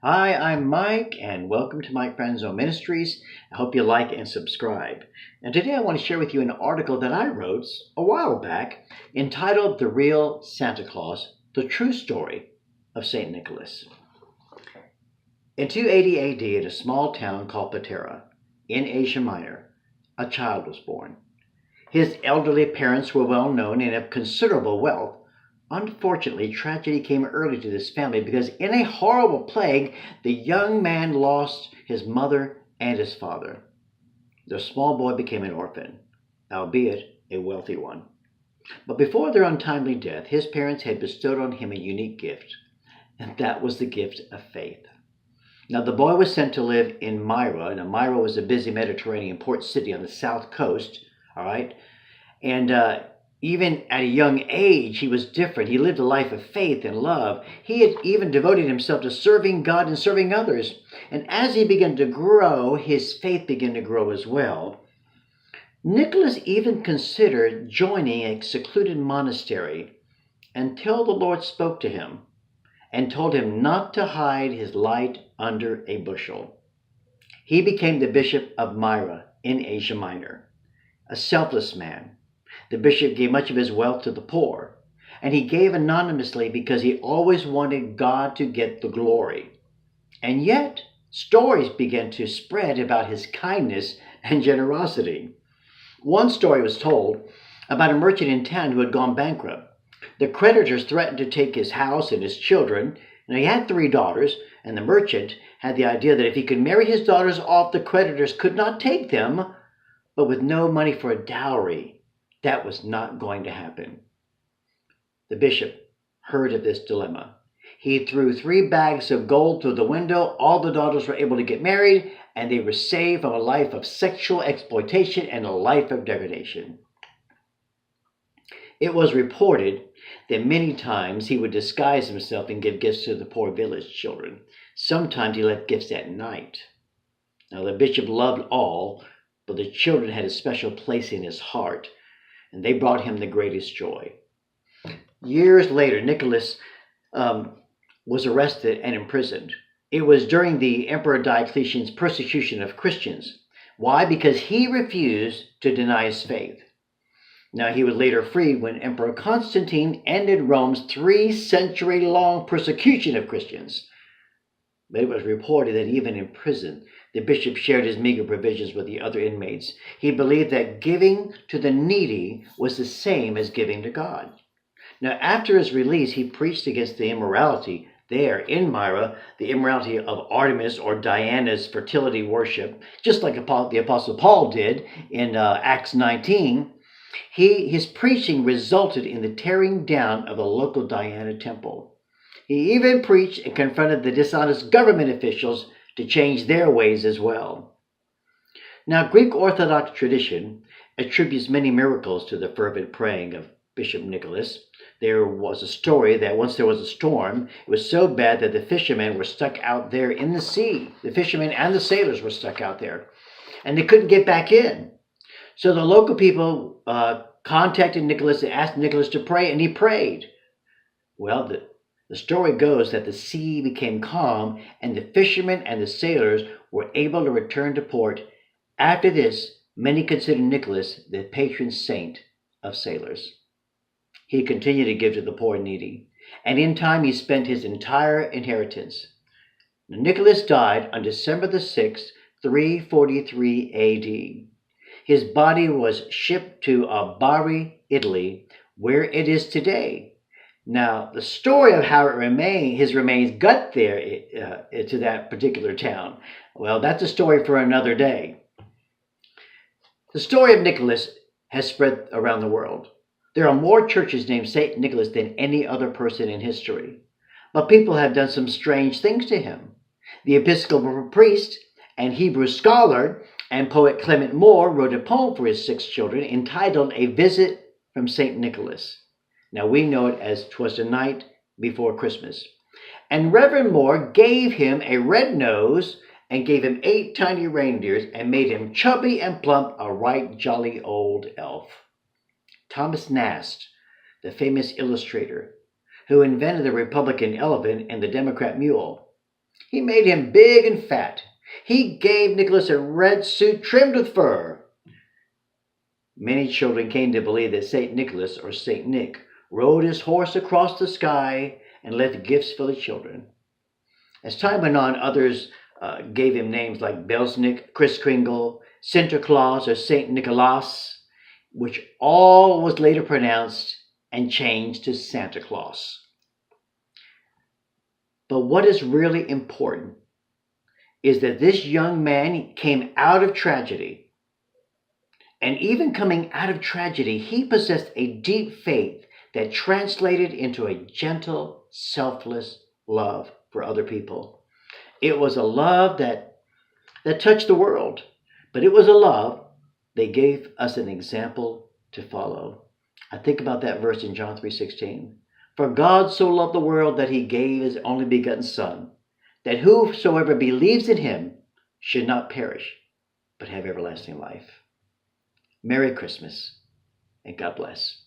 Hi, I'm Mike, and welcome to Mike Franzo Ministries. I hope you like and subscribe. And today I want to share with you an article that I wrote a while back entitled The Real Santa Claus, The True Story of St. Nicholas. In 280 AD, in a small town called Patara, in Asia Minor, a child was born. His elderly parents were well known and of considerable wealth. Unfortunately, tragedy came early to this family because in a horrible plague, the young man lost his mother and his father. The small boy became an orphan, albeit a wealthy one. But before their untimely death, his parents had bestowed on him a unique gift, and that was the gift of faith. Now, the boy was sent to live in Myra, and Myra was a busy Mediterranean port city on the south coast, all right? And even at a young age, he was different. He lived a life of faith and love. He had even devoted himself to serving God and serving others. And as he began to grow, his faith began to grow as well. Nicholas even considered joining a secluded monastery until the Lord spoke to him and told him not to hide his light under a bushel. He became the Bishop of Myra in Asia Minor, a selfless man. The bishop gave much of his wealth to the poor, and he gave anonymously because he always wanted God to get the glory. And yet, stories began to spread about his kindness and generosity. One story was told about a merchant in town who had gone bankrupt. The creditors threatened to take his house and his children. Now, he had 3 daughters, and the merchant had the idea that if he could marry his daughters off, the creditors could not take them, but with no money for a dowry, that was not going to happen. The bishop heard of this dilemma. He threw 3 bags of gold through the window. All the daughters were able to get married, and they were saved from a life of sexual exploitation and a life of degradation. It was reported that many times he would disguise himself and give gifts to the poor village children. Sometimes he left gifts at night. Now, the bishop loved all, but the children had a special place in his heart, and they brought him the greatest joy. Years later, Nicholas was arrested and imprisoned. It was during the Emperor Diocletian's persecution of Christians. Why? Because he refused to deny his faith. Now, he was later freed when Emperor Constantine ended Rome's 3-century-long persecution of Christians. But it was reported that even in prison, the bishop shared his meager provisions with the other inmates. He believed that giving to the needy was the same as giving to God. Now, after his release, he preached against the immorality there in Myra, the immorality of Artemis or Diana's fertility worship, just like the Apostle Paul did in Acts 19. His preaching resulted in the tearing down of the local Diana temple. He even preached and confronted the dishonest government officials to change their ways as well. Now, Greek Orthodox tradition attributes many miracles to the fervent praying of Bishop Nicholas. There was a story that once there was a storm, it was so bad that the fishermen were stuck out there in the sea. The fishermen and the sailors were stuck out there, and they couldn't get back in. So the local people contacted Nicholas and asked Nicholas to pray, and he prayed. Well, the story goes that the sea became calm, and the fishermen and the sailors were able to return to port. After this, many considered Nicholas the patron saint of sailors. He continued to give to the poor and needy, and in time he spent his entire inheritance. Nicholas died on December the 6th, 343 AD. His body was shipped to Bari, Italy, where it is today. Now, the story of how his remains got there to that particular town, well, that's a story for another day. The story of Nicholas has spread around the world. There are more churches named St. Nicholas than any other person in history. But people have done some strange things to him. The Episcopal priest and Hebrew scholar and poet Clement Moore wrote a poem for his 6 children entitled A Visit from St. Nicholas. Now, we know it as 'Twas the Night Before Christmas. And Reverend Moore gave him a red nose and gave him 8 tiny reindeers and made him chubby and plump, a right jolly old elf. Thomas Nast, the famous illustrator, who invented the Republican elephant and the Democrat mule, He made him big and fat. He gave Nicholas a red suit trimmed with fur. Many children came to believe that St. Nicholas, or St. Nick, rode his horse across the sky and left gifts for the children. As time went on, others gave him names like Belsnick, Kris Kringle, Sinterklaas, or St. Nicholas, which all was later pronounced and changed to Santa Claus. But what is really important is that this young man came out of tragedy. And even coming out of tragedy, he possessed a deep faith that translated into a gentle, selfless love for other people. It was a love that touched the world, but it was a love that gave us an example to follow. I think about that verse in John 3:16. For God so loved the world that he gave his only begotten Son, that whosoever believes in him should not perish, but have everlasting life. Merry Christmas, and God bless.